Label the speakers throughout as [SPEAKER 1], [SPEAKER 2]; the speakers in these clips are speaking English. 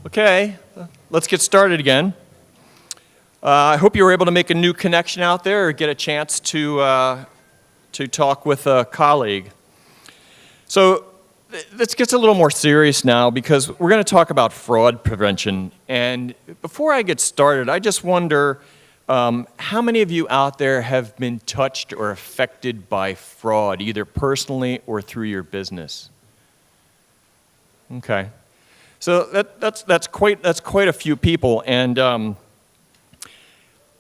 [SPEAKER 1] Okay, let's get started again. I hope you were able to make a new connection out there or get a chance to talk with a colleague. So this gets a little more serious now because we're going to talk about fraud prevention. And before I get started, I just wonder how many of you out there have been touched or affected by fraud, either personally or through your business? Okay. So that's quite a few people, and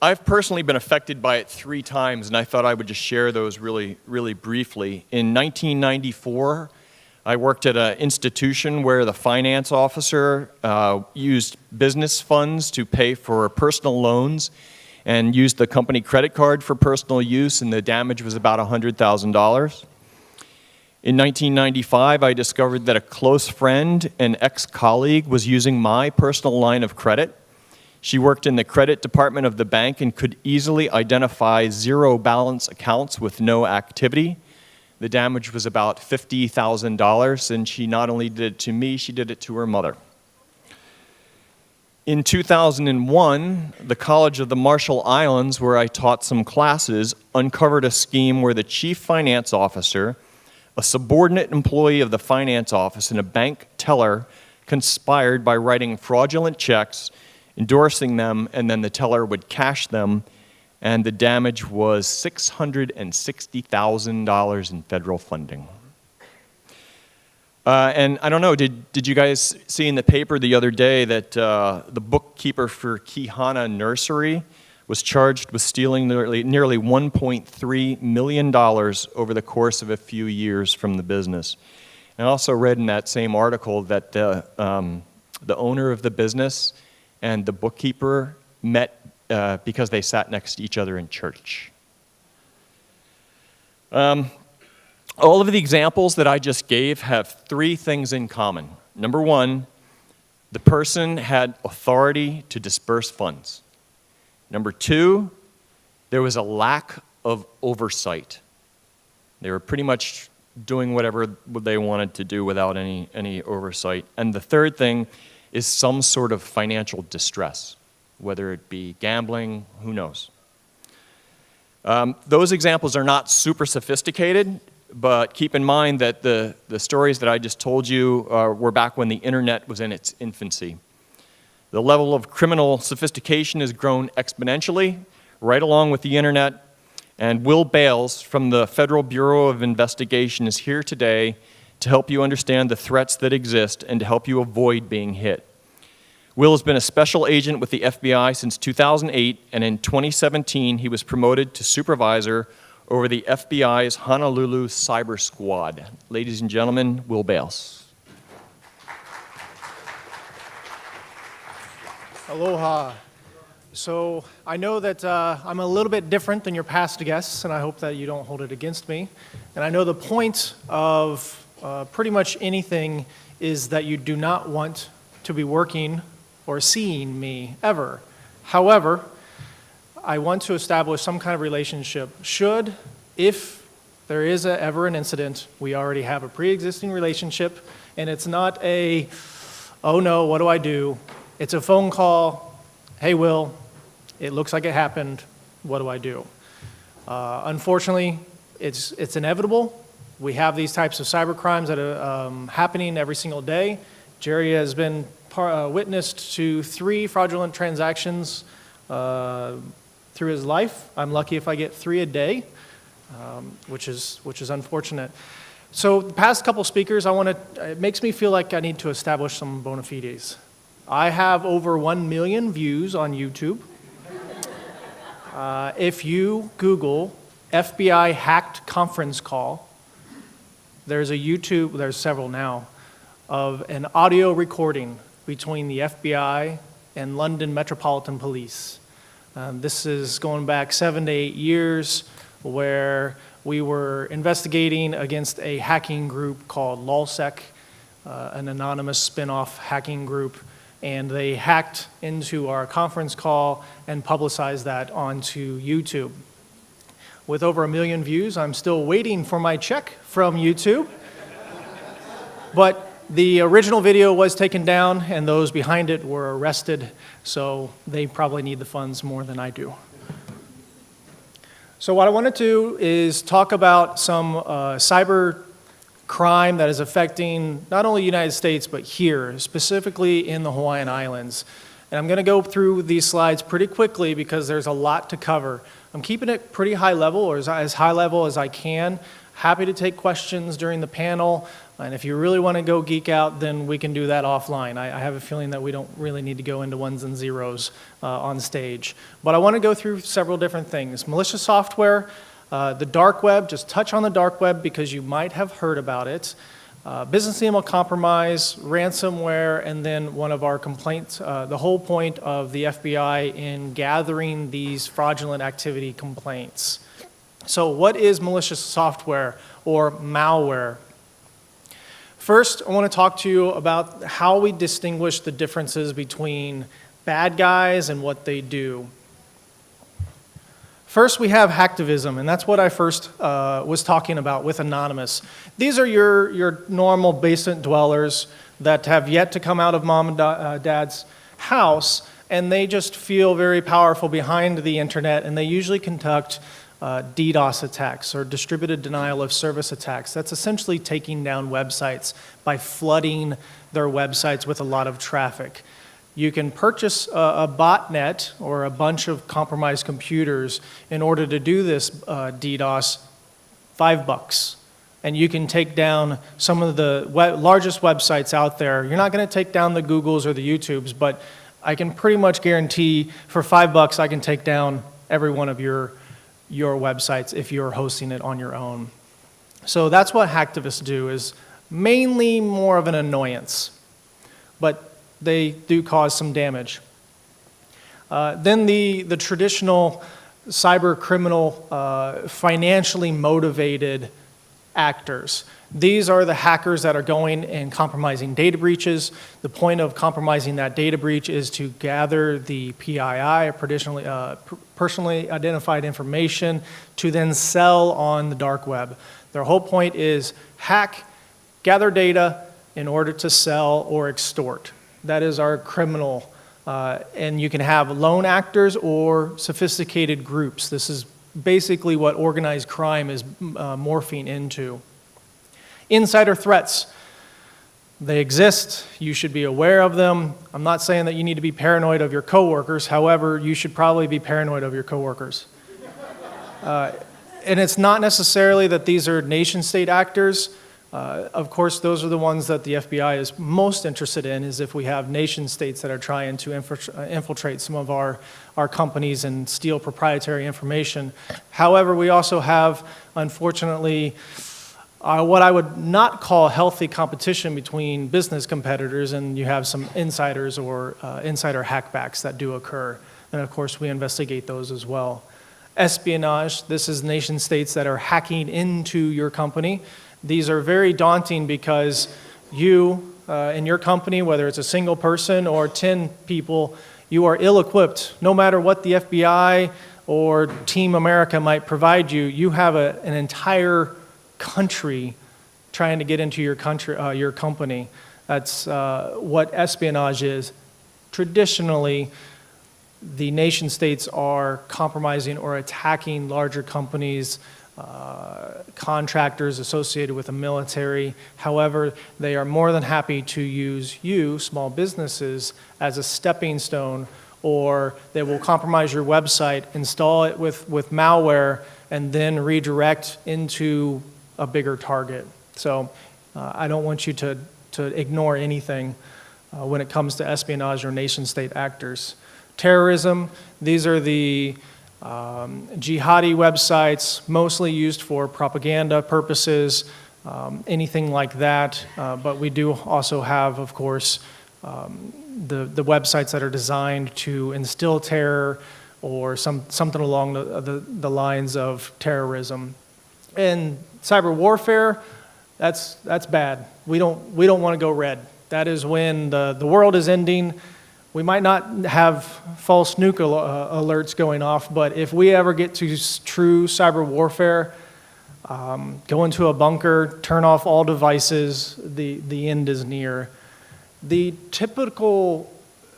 [SPEAKER 1] I've personally been affected by it 3 times, and I thought I would just share those really briefly. In 1994, I worked at an institution where the finance officer used business funds to pay for personal loans and used the company credit card for personal use, and the damage was about $100,000. In 1995, I discovered that a close friend and ex-colleague was using my personal line of credit. She worked in the credit department of the bank and could easily identify zero balance accounts with no activity. The damage was about $50,000, and she not only did it to me, she did it to her mother. In 2001, the College of the Marshall Islands, where I taught some classes, uncovered a scheme where the chief finance officer, a subordinate employee of the finance office, and a bank teller conspired by writing fraudulent checks, endorsing them, and then the teller would cash them, and the damage was $660,000 in federal funding. And I don't know, did you guys see in the paper the other day that the bookkeeper for Kihana Nursery was charged with stealing nearly $1.3 million over the course of a few years from the business. And I also read in that same article that the owner of the business and the bookkeeper met because they sat next to each other in church. All of the examples that I just gave have 3 things in common. Number 1, the person had authority to disperse funds. Number 2, there was a lack of oversight. They were pretty much doing whatever they wanted to do without any oversight. And the third thing is some sort of financial distress, whether it be gambling, who knows. Those examples are not super sophisticated, but keep in mind that the stories that I just told you were back when the internet was in its infancy. The level of criminal sophistication has grown exponentially, right along with the internet, and Will Bales from the Federal Bureau of Investigation is here today to help you understand the threats that exist and to help you avoid being hit. Will has been a special agent with the FBI since 2008, and in 2017 he was promoted to supervisor over the FBI's Honolulu Cyber Squad. Ladies and gentlemen, Will Bales.
[SPEAKER 2] Aloha. So I know that I'm a little bit different than your past guests, and I hope that you don't hold it against me. And I know the point of pretty much anything is that you do not want to be working or seeing me ever. However, I want to establish some kind of relationship. If there is ever an incident, we already have a pre-existing relationship, and it's not a, oh no, what do I do? It's a phone call, hey Will, it looks like it happened, what do I do? Unfortunately, it's inevitable. We have these types of cyber crimes that are happening every single day. Jerry has been witnessed to 3 fraudulent transactions through his life. I'm lucky if I get 3 a day, which is unfortunate. So the past couple speakers, it makes me feel like I need to establish some bona fides. I have over 1 million views on YouTube. If you Google FBI hacked conference call, there's several now, of an audio recording between the FBI and London Metropolitan Police. This is going back 7 to 8 years, where we were investigating against a hacking group called LulzSec, an anonymous spin-off hacking group, and they hacked into our conference call and publicized that onto YouTube. With over 1 million views, I'm still waiting for my check from YouTube. But The original video was taken down, and those behind it were arrested, so they probably need the funds more than I do. So what I want to do is talk about some cyber crime that is affecting not only the United States, but here, specifically in the Hawaiian Islands. And I'm going to go through these slides pretty quickly because there's a lot to cover. I'm keeping it pretty high level, or as high level as I can. Happy to take questions during the panel, and if you really want to go geek out, then we can do that offline. I have a feeling that we don't really need to go into ones and zeros on stage. But I want to go through several different things. Malicious software, the dark web, just touch on the dark web because you might have heard about it. Business email compromise, ransomware, and then one of our complaints, the whole point of the FBI in gathering these fraudulent activity complaints. So what is malicious software or malware? First, I want to talk to you about how we distinguish the differences between bad guys and what they do. First, we have hacktivism, and that's what I first was talking about with Anonymous. These are your normal basement dwellers that have yet to come out of mom and dad's house, and they just feel very powerful behind the internet, and they usually conduct DDoS attacks, or distributed denial of service attacks. That's essentially taking down websites by flooding their websites with a lot of traffic. You can purchase a botnet or a bunch of compromised computers in order to do this DDoS, $5. And you can take down some of the largest websites out there. You're not going to take down the Googles or the YouTubes, but I can pretty much guarantee for $5 I can take down every one of your websites if you're hosting it on your own. So that's what hacktivists do, is mainly more of an annoyance, but they do cause some damage. Then the traditional cyber criminal, financially motivated actors. These are the hackers that are going and compromising data breaches. The point of compromising that data breach is to gather the PII, personally identified information, to then sell on the dark web. Their whole point is hack, gather data in order to sell or extort. That is our criminal, and you can have lone actors or sophisticated groups. This is basically what organized crime is morphing into. Insider threats. They exist. You should be aware of them. I'm not saying that you need to be paranoid of your coworkers. However, you should probably be paranoid of your coworkers. And it's not necessarily that these are nation-state actors. Of course, those are the ones that the FBI is most interested in, is if we have nation-states that are trying to infiltrate some of our companies and steal proprietary information. However, we also have, unfortunately, what I would not call healthy competition between business competitors, and you have some insiders or insider hackbacks that do occur. And of course, we investigate those as well. Espionage, this is nation states that are hacking into your company. These are very daunting because you, in your company, whether it's a single person or 10 people, you are ill-equipped. No matter what the FBI or Team America might provide you, you have an entire country trying to get into your company. That's what espionage is. Traditionally, the nation states are compromising or attacking larger companies, contractors associated with the military. However, they are more than happy to use you, small businesses, as a stepping stone, or they will compromise your website, install it with malware, and then redirect into a bigger target. So I don't want you to ignore anything when it comes to espionage or nation-state actors. Terrorism, these are the jihadi websites, mostly used for propaganda purposes, anything like that. But we do also have, of course, the websites that are designed to instill terror or something along the lines of terrorism. And cyber warfare, that's bad. We don't want to go red. That is when the world is ending. We might not have false nuke alerts going off, but if we ever get to true cyber warfare, Go into a bunker, turn off all devices, the end is near. The typical,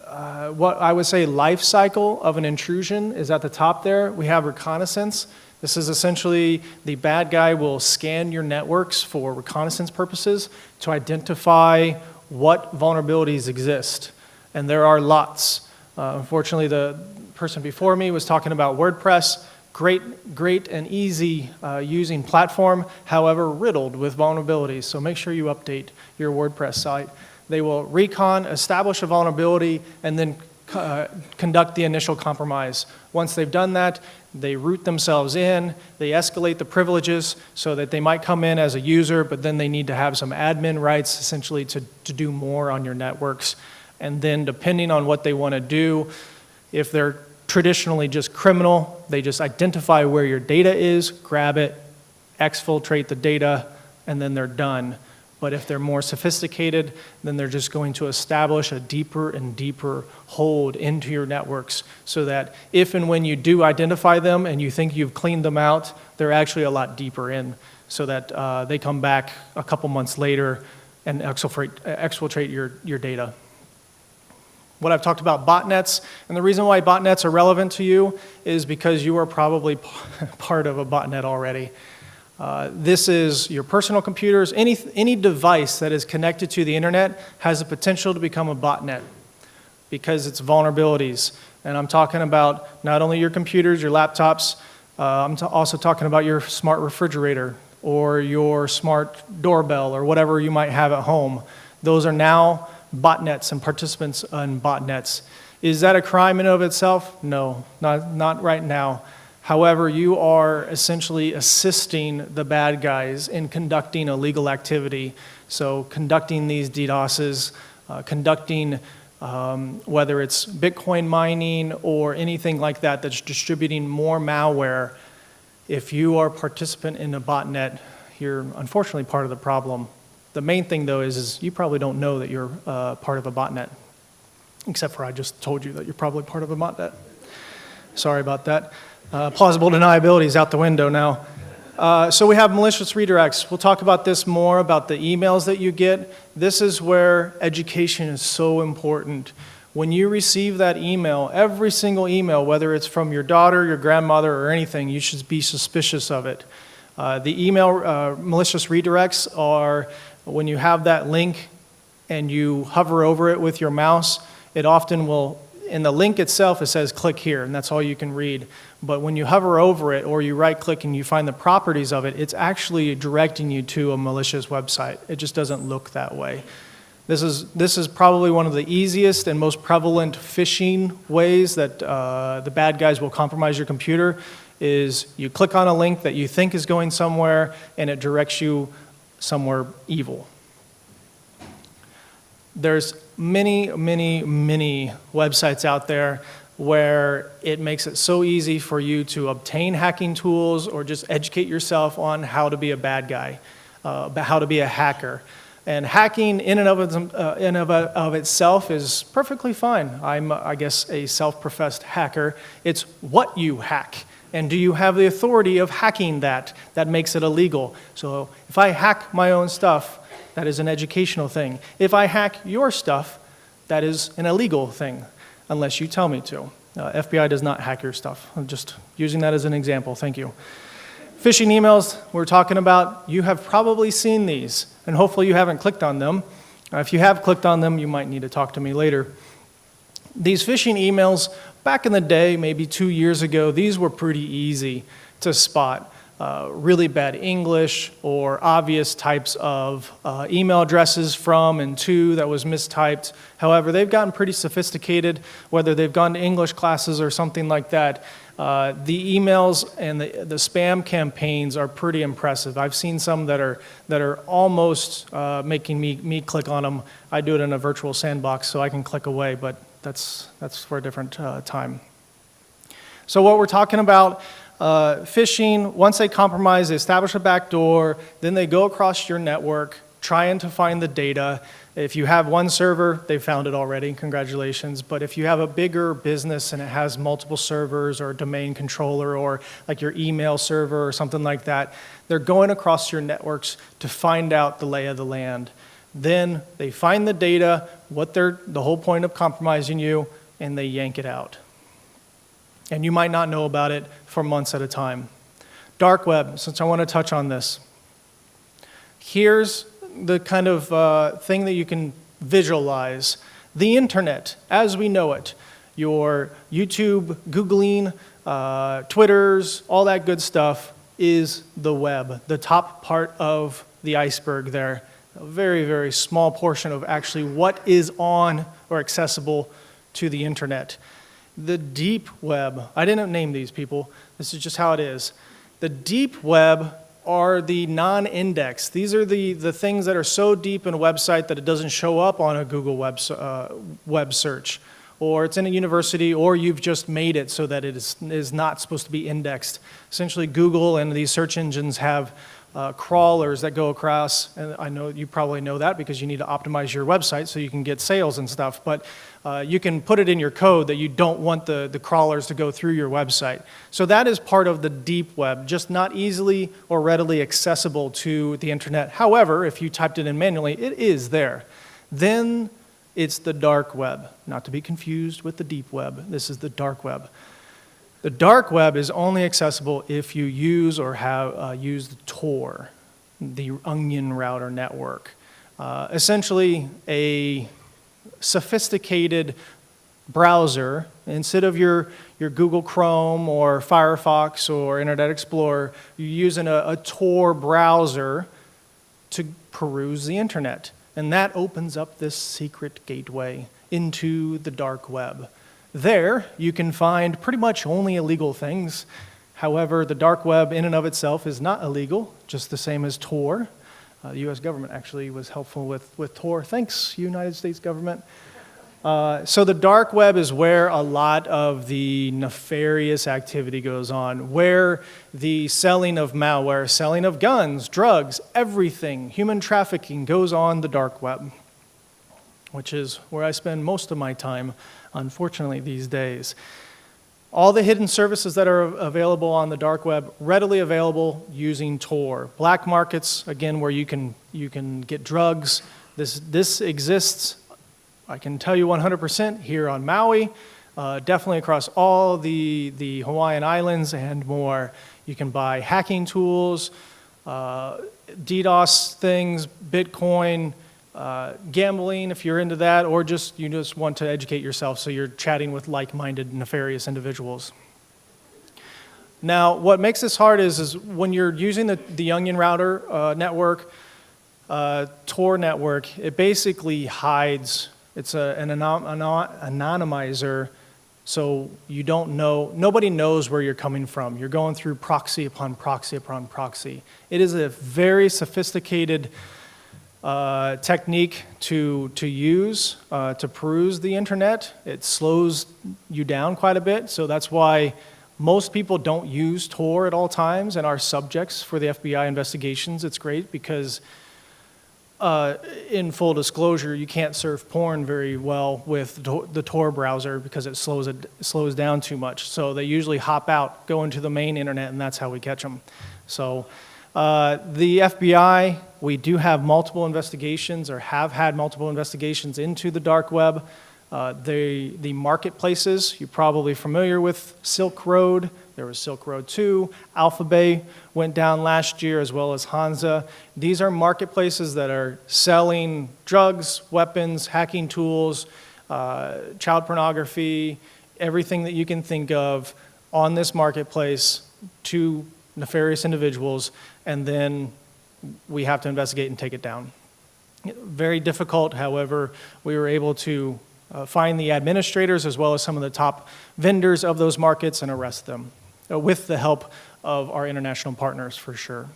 [SPEAKER 2] what I would say, life cycle of an intrusion is at the top there. We have reconnaissance. This is essentially the bad guy will scan your networks for reconnaissance purposes to identify what vulnerabilities exist. And there are lots. Unfortunately, the person before me was talking about WordPress. Great and easy using platform, however, riddled with vulnerabilities. So make sure you update your WordPress site. They will recon, establish a vulnerability, and then conduct the initial compromise. Once they've done that, they root themselves in, they escalate the privileges so that they might come in as a user, but then they need to have some admin rights essentially to do more on your networks. And then depending on what they want to do, if they're traditionally just criminal, they just identify where your data is, grab it, exfiltrate the data, and then they're done. But if they're more sophisticated, then they're just going to establish a deeper and deeper hold into your networks so that if and when you do identify them and you think you've cleaned them out, they're actually a lot deeper in so that they come back a couple months later and exfiltrate your data. What I've talked about botnets, and the reason why botnets are relevant to you is because you are probably part of a botnet already. This is your personal computers. Any device that is connected to the internet has the potential to become a botnet because it's vulnerabilities. And I'm talking about not only your computers, your laptops, I'm also talking about your smart refrigerator or your smart doorbell or whatever you might have at home. Those are now botnets and participants in botnets. Is that a crime in and of itself? No, not right now. However, you are essentially assisting the bad guys in conducting illegal activity. So conducting these DDoSes, conducting whether it's Bitcoin mining or anything like that that's distributing more malware. If you are a participant in a botnet, you're unfortunately part of the problem. The main thing, though, is you probably don't know that you're part of a botnet, except for I just told you that you're probably part of a botnet. Sorry about that. Plausible deniability is out the window now. So we have malicious redirects. We'll talk about this more, about the emails that you get. This is where education is so important. When you receive that email, every single email, whether it's from your daughter, your grandmother, or anything, you should be suspicious of it. The email malicious redirects are when you have that link and you hover over it with your mouse, it often will, in the link itself, it says click here, and that's all you can read. But when you hover over it or you right click and you find the properties of it, it's actually directing you to a malicious website. It just doesn't look that way. This is probably one of the easiest and most prevalent phishing ways that the bad guys will compromise your computer is you click on a link that you think is going somewhere and it directs you somewhere evil. There's many websites out there where it makes it so easy for you to obtain hacking tools or just educate yourself on how to be a bad guy, how to be a hacker. And hacking in and of itself is perfectly fine. I'm, I guess, a self-professed hacker. It's what you hack. And do you have the authority of hacking that? That makes it illegal. So if I hack my own stuff, that is an educational thing. If I hack your stuff, that is an illegal thing, unless you tell me to. FBI does not hack your stuff. I'm just using that as an example. Thank you. Phishing emails we're talking about, you have probably seen these, and hopefully you haven't clicked on them. If you have clicked on them, you might need to talk to me later. These phishing emails, back in the day, maybe 2 years ago, these were pretty easy to spot. Really bad English or obvious types of email addresses from and to that was mistyped. However, they've gotten pretty sophisticated, whether they've gone to English classes or something like that. The emails and the spam campaigns are pretty impressive. I've seen some that are almost making me click on them. I do it in a virtual sandbox so I can click away, but that's for a different time. So what we're talking about, phishing, once they compromise, they establish a backdoor, then they go across your network, trying to find the data. If you have one server, they found it already, congratulations. But if you have a bigger business and it has multiple servers or a domain controller or like your email server or something like that, they're going across your networks to find out the lay of the land. Then they find the data, the whole point of compromising you, and they yank it out. And you might not know about it for months at a time. Dark web, since I want to touch on this. Here's the kind of thing that you can visualize. The internet, as we know it, your YouTube, Googling, Twitters, all that good stuff is the web, the top part of the iceberg there. A very, very small portion of actually what is on or accessible to the internet. The deep web, I didn't name these people, this is just how it is. The deep web are the non-indexed. These are the things that are so deep in a website that it doesn't show up on a Google web search, or it's in a university, or you've just made it so that it is not supposed to be indexed. Essentially, Google and these search engines have crawlers that go across, and I know you probably know that because you need to optimize your website so you can get sales and stuff, but you can put it in your code that you don't want the crawlers to go through your website. So that is part of the deep web, just not easily or readily accessible to the internet. However, if you typed it in manually, it is there. Then it's the dark web, not to be confused with the deep web. This is the dark web. The dark web is only accessible if you use or have used Tor, the Onion Router network. Essentially, a sophisticated browser. Instead of your Google Chrome or Firefox or Internet Explorer, you're using a Tor browser to peruse the internet. And that opens up this secret gateway into the dark web. There, you can find pretty much only illegal things. However, the dark web in and of itself is not illegal, just the same as Tor. The U.S. government actually was helpful with Tor. Thanks, United States government. So the dark web is where a lot of the nefarious activity goes on, where the selling of malware, selling of guns, drugs, everything, human trafficking goes on the dark web, which is where I spend most of my time, unfortunately, these days. All the hidden services that are available on the dark web, readily available using Tor. Black markets, again, where you can get drugs. This exists, I can tell you 100% here on Maui, definitely across all the Hawaiian Islands and more. You can buy hacking tools, DDoS things, Bitcoin, gambling if you're into that, or you just want to educate yourself so you're chatting with like-minded nefarious individuals. Now, what makes this hard is when you're using the Onion Router network, Tor network, it basically hides. It's an anonymizer, so you don't know, nobody knows where you're coming from. You're going through proxy upon proxy upon proxy. It is a very sophisticated technique to use to peruse the internet. It slows you down quite a bit, so that's why most people don't use Tor at all times and are subjects for the FBI investigations. It's great because in full disclosure, you can't surf porn very well with the Tor browser because it slows down too much. So they usually hop out, go into the main internet, and that's how we catch them. So the FBI, we do have multiple investigations or have had multiple investigations into the dark web. The marketplaces, you're probably familiar with Silk Road. There was Silk Road 2. Alphabay went down last year, as well as Hansa. These are marketplaces that are selling drugs, weapons, hacking tools, child pornography, everything that you can think of on this marketplace to nefarious individuals, and then we have to investigate and take it down. Very difficult, however, we were able to find the administrators as well as some of the top vendors of those markets and arrest them with the help of our international partners, for sure.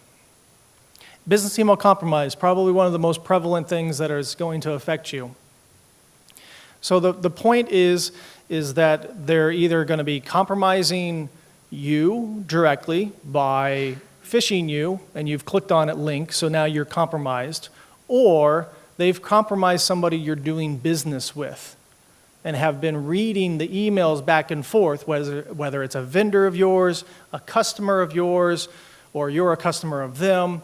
[SPEAKER 2] Business email compromise, probably one of the most prevalent things that is going to affect you. So the point is that they're either going to be compromising you directly by phishing you, and you've clicked on a link, so now you're compromised, or they've compromised somebody you're doing business with and have been reading the emails back and forth, whether it's a vendor of yours, a customer of yours, or you're a customer of them.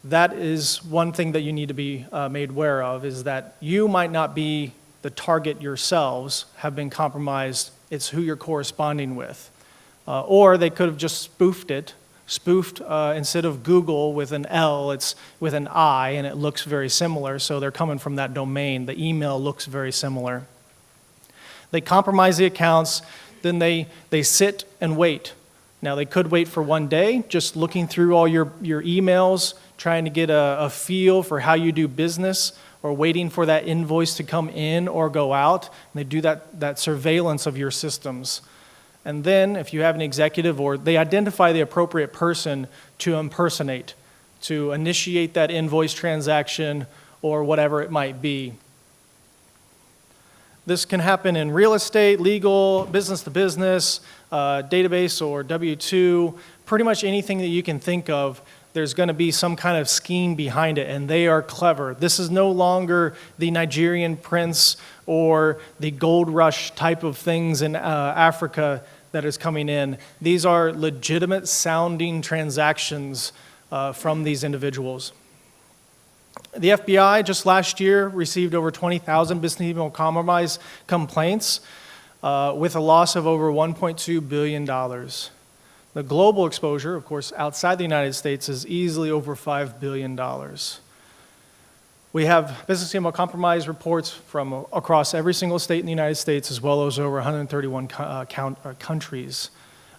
[SPEAKER 2] That is one thing that you need to be made aware of, is that you might not be the target yourselves, have been compromised. It's who you're corresponding with. Or they could have just spoofed instead of Google with an L, it's with an I, and it looks very similar, so they're coming from that domain. The email looks very similar. They compromise the accounts, then they sit and wait. Now, they could wait for one day, just looking through all your emails, trying to get a feel for how you do business, or waiting for that invoice to come in or go out. And they do that surveillance of your systems. And then, if you have an executive, or they identify the appropriate person to impersonate, to initiate that invoice transaction, or whatever it might be. This can happen in real estate, legal, business to business, database or W-2, pretty much anything that you can think of. There's going to be some kind of scheme behind it, and they are clever. This is no longer the Nigerian prince or the gold rush type of things in Africa that is coming in. These are legitimate sounding transactions from these individuals. The FBI just last year received over 20,000 business email compromise complaints with a loss of over $1.2 billion. The global exposure, of course, outside the United States is easily over $5 billion. We have business email compromise reports from across every single state in the United States, as well as over 131 countries.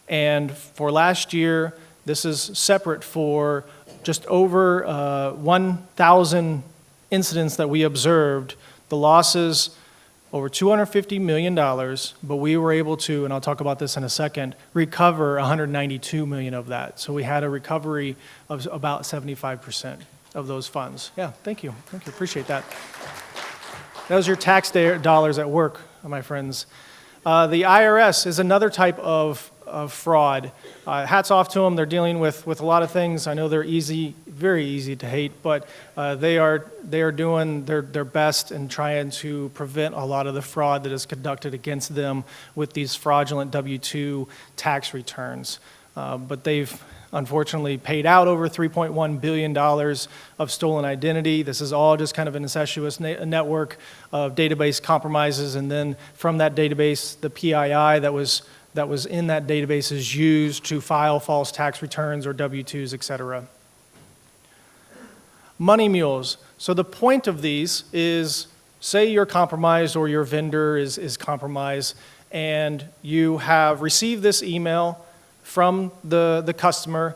[SPEAKER 2] And for last year, this is separate for just over 1,000 incidents that we observed. The losses, over $250 million, but we were able to, and I'll talk about this in a second, recover $192 million of that. So we had a recovery of about 75% of those funds. Yeah, thank you. Appreciate that. That was your tax dollars at work, my friends. The IRS is another type of fraud. Hats off to them. They're dealing with a lot of things. I know they're very easy to hate, but they are doing their best in trying to prevent a lot of the fraud that is conducted against them with these fraudulent W-2 tax returns. But they've unfortunately paid out over $3.1 billion of stolen identity. This is all just kind of an incestuous network of database compromises, and then from that database, the PII that was in that database is used to file false tax returns or W-2s, et cetera. Money mules. So the point of these is, say you're compromised or your vendor is compromised, and you have received this email from the customer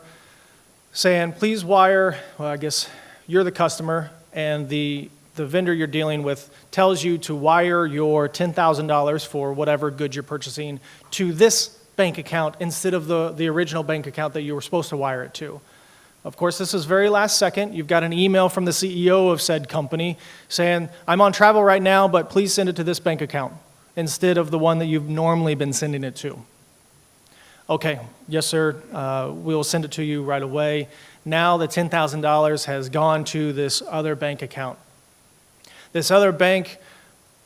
[SPEAKER 2] saying, please wire, well, I guess you're the customer, and the vendor you're dealing with tells you to wire your $10,000 for whatever good you're purchasing to this bank account instead of the original bank account that you were supposed to wire it to. Of course, this is very last second. You've got an email from the CEO of said company saying, I'm on travel right now, but please send it to this bank account instead of the one that you've normally been sending it to. Okay, yes, sir, we'll send it to you right away. Now the $10,000 has gone to this other bank account. This other bank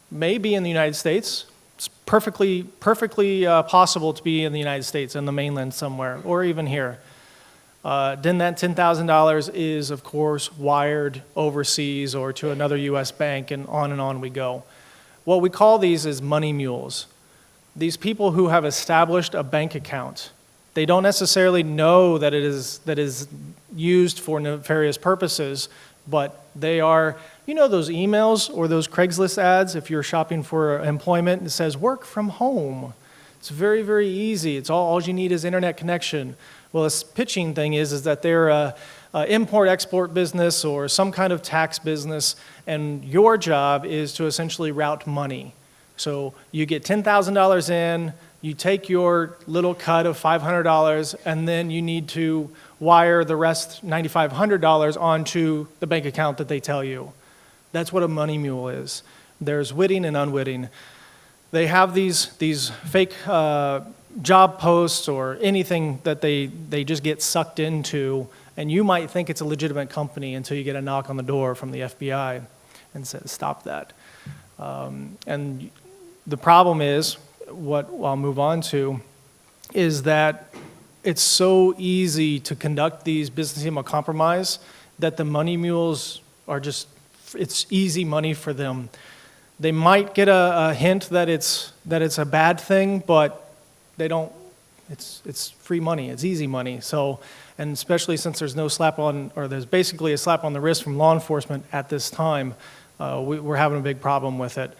[SPEAKER 2] may be in the United States. It's perfectly possible to be in the United States, in the mainland somewhere, or even here. Then that $10,000 is, of course, wired overseas or to another U.S. bank, and on we go. What we call these is money mules. These people who have established a bank account, they don't necessarily know that it is used for nefarious purposes, but they are, you know, those emails or those Craigslist ads, if you're shopping for employment, it says work from home. It's very, very easy. It's all you need is internet connection. Well, this pitching thing is that they're a import-export business or some kind of tax business, and your job is to essentially route money. So you get $10,000 in, you take your little cut of $500, and then you need to wire the rest $9,500 onto the bank account that they tell you. That's what a money mule is. There's witting and unwitting. They have these fake job posts or anything that they just get sucked into, And you might think it's a legitimate company until you get a knock on the door from the FBI and says, stop that. And the problem is, what I'll move on to, is that it's so easy to conduct these business email compromise that the money mules are just, it's easy money for them. They might get a hint that it's a bad thing, but they don't, it's free money, it's easy money. So, and especially since there's no slap on, or there's basically a slap on the wrist from law enforcement at this time, we're having a big problem with it.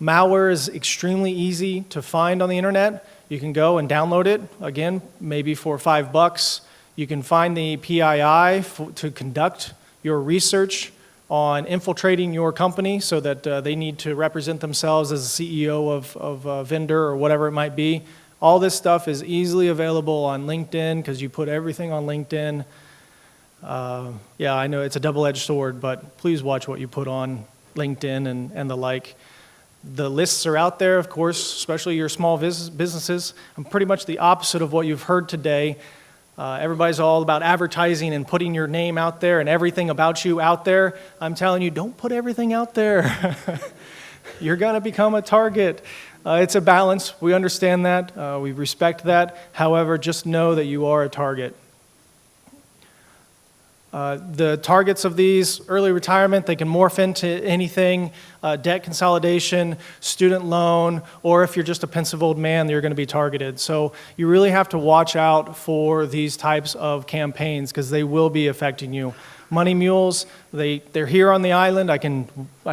[SPEAKER 2] Malware is extremely easy to find on the internet. You can go and download it, again, maybe for $5. You can find the PII to conduct your research on infiltrating your company so that they need to represent themselves as a CEO of a vendor or whatever it might be. All this stuff is easily available on LinkedIn because you put everything on LinkedIn. Yeah, I know it's a double-edged sword, but please watch what you put on LinkedIn and the like. The lists are out there, of course, especially your small businesses. I'm pretty much the opposite of what you've heard today. Everybody's all about advertising and putting your name out there and everything about you out there. I'm telling you, don't put everything out there. You're going to become a target. It's a balance. We understand that. We respect that. However, just know that you are a target. The targets of these, early retirement, they can morph into anything, debt consolidation, student loan, or if you're just a pensive old man, you're going to be targeted. So you really have to watch out for these types of campaigns because they will be affecting you. Money mules, they're here on the island. I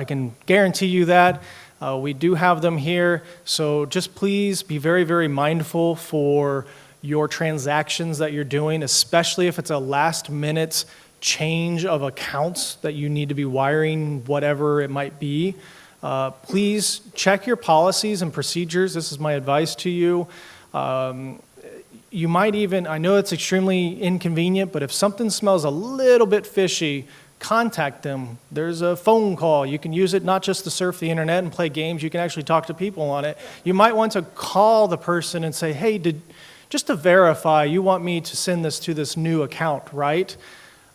[SPEAKER 2] can guarantee you that. We do have them here. So just please be very, very mindful for your transactions that you're doing, especially if it's a last minute change of accounts that you need to be wiring, whatever it might be. Please check your policies and procedures. This is my advice to you. You might even, I know it's extremely inconvenient, but if something smells a little bit fishy, contact them. There's a phone call. You can use it not just to surf the internet and play games, you can actually talk to people on it. You might want to call the person and say, hey, just to verify, you want me to send this to this new account, right?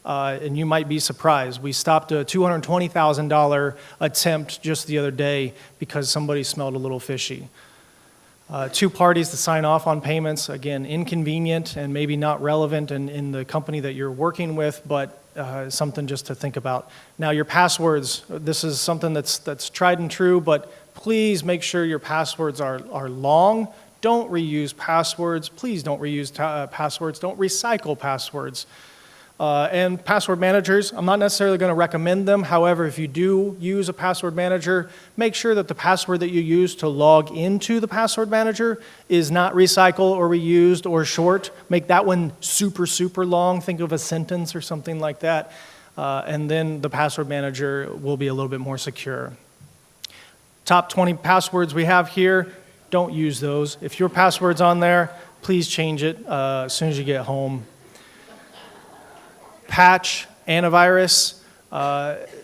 [SPEAKER 2] And you might be surprised. We stopped a $220,000 attempt just the other day because somebody smelled a little fishy. Two parties to sign off on payments, again, inconvenient and maybe not relevant in the company that you're working with, but something just to think about. Now, your passwords, this is something that's tried and true, but please make sure your passwords are long. Don't reuse passwords. Please don't reuse passwords. Don't recycle passwords. And password managers, I'm not necessarily going to recommend them. However, if you do use a password manager, make sure that the password that you use to log into the password manager is not recycled or reused or short. Make that one super, super long. Think of a sentence or something like that. And then the password manager will be a little bit more secure. Top 20 passwords we have here, don't use those. If your password's on there, please change it as soon as you get home. Patch, antivirus.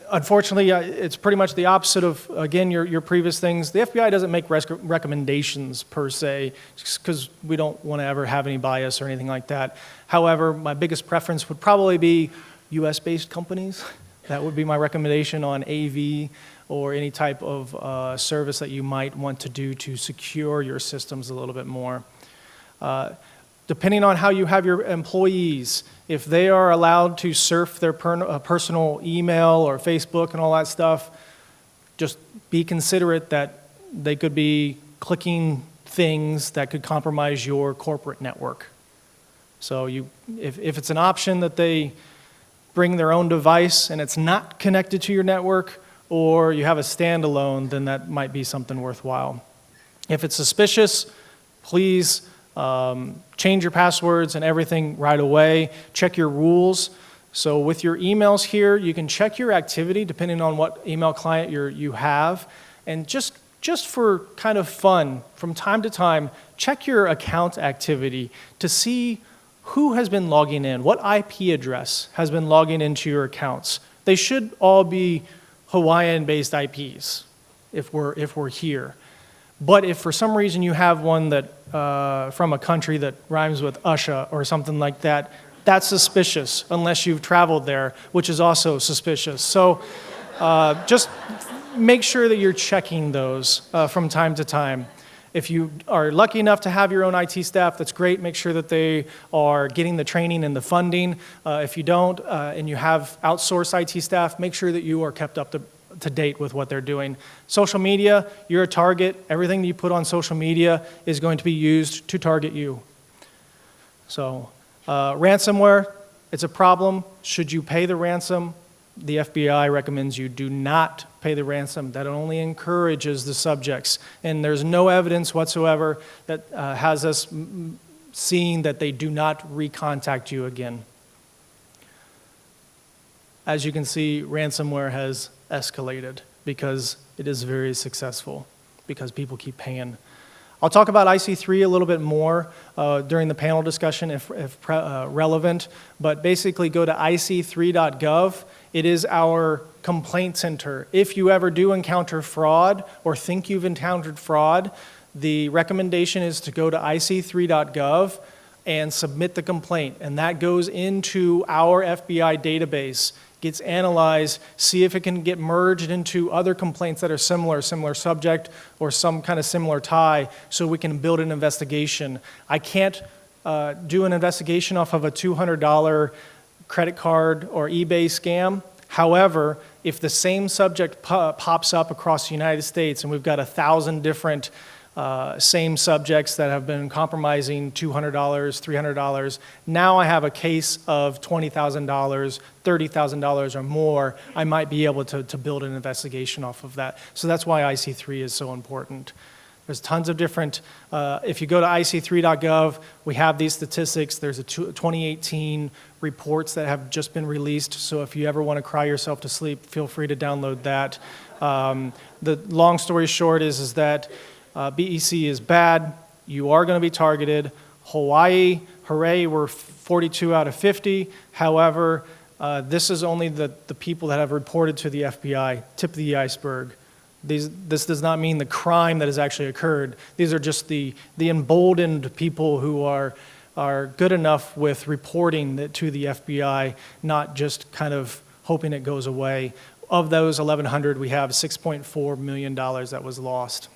[SPEAKER 2] Unfortunately, it's pretty much the opposite of, again, your previous things. The FBI doesn't make recommendations per se, because we don't want to ever have any bias or anything like that. However, my biggest preference would probably be US-based companies. That would be my recommendation on AV or any type of service that you might want to do to secure your systems a little bit more. Depending on how you have your employees, if they are allowed to surf their personal email or Facebook and all that stuff, just be considerate that they could be clicking things that could compromise your corporate network. So if it's an option that they bring their own device and it's not connected to your network, or you have a standalone, then that might be something worthwhile. If it's suspicious, please change your passwords and everything right away. Check your rules. So with your emails here, you can check your activity depending on what email client you have. And just for kind of fun, from time to time, check your account activity to see who has been logging in, what IP address has been logging into your accounts. They should all be Hawaiian-based IPs if we're here. But if for some reason you have one that from a country that rhymes with Usha or something like that, That's suspicious, unless you've traveled there, which is also suspicious. So just make sure that you're checking those from time to time. If you are lucky enough to have your own IT staff, that's great. Make sure that they are getting the training and the funding. If you don't, and you have outsourced IT staff, make sure that you are kept up to date with what they're doing. Social media, you're a target. Everything that you put on social media is going to be used to target you. So ransomware, it's a problem. Should you pay the ransom? The FBI recommends you do not pay the ransom. That only encourages the subjects. And there's no evidence whatsoever that has us seeing that they do not recontact you again. As you can see, ransomware has escalated because it is very successful, because people keep paying. I'll talk about IC3 a little bit more during the panel discussion if relevant, but basically go to ic3.gov. It is our complaint center. If you ever do encounter fraud or think you've encountered fraud, the recommendation is to go to ic3.gov and submit the complaint, and that goes into our FBI database, gets analyzed, see if it can get merged into other complaints that are similar subject or some kind of similar tie, so we can build an investigation. I can't do an investigation off of a $200 credit card or eBay scam. However, if the same subject pops up across the United States and we've got 1,000 different same subjects that have been compromising $200, $300. Now I have a case of $20,000, $30,000 or more. I might be able to build an investigation off of that. So that's why IC3 is so important. There's tons of different, if you go to ic3.gov, we have these statistics. There's a 2018 reports that have just been released. So if you ever want to cry yourself to sleep, feel free to download that. The long story short is that BEC is bad. You are going to be targeted. Hawaii, hooray, we're 42 out of 50. However, this is only the people that have reported to the FBI, tip of the iceberg. This does not mean the crime that has actually occurred. These are just the emboldened people who are good enough with reporting to the FBI, not just kind of hoping it goes away. Of those 1,100, we have $6.4 million that was lost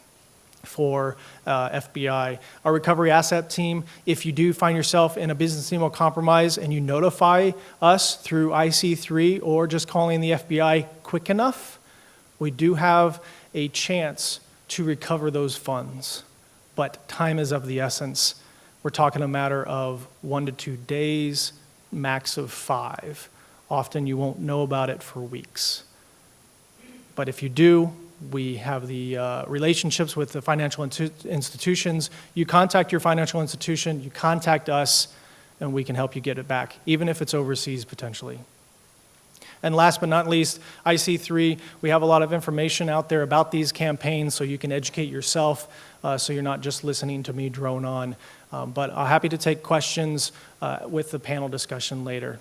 [SPEAKER 2] for FBI. Our recovery asset team, if you do find yourself in a business email compromise and you notify us through IC3 or just calling the FBI quick enough, we do have a chance to recover those funds. But time is of the essence. We're talking a matter of 1 to 2 days, max of 5. Often you won't know about it for weeks. But if you do, we have the relationships with the financial institutions. You contact your financial institution, you contact us, and we can help you get it back, even if it's overseas potentially. And last but not least, IC3, we have a lot of information out there about these campaigns so you can educate yourself, so you're not just listening to me drone on. But I'm happy to take questions with the panel discussion later.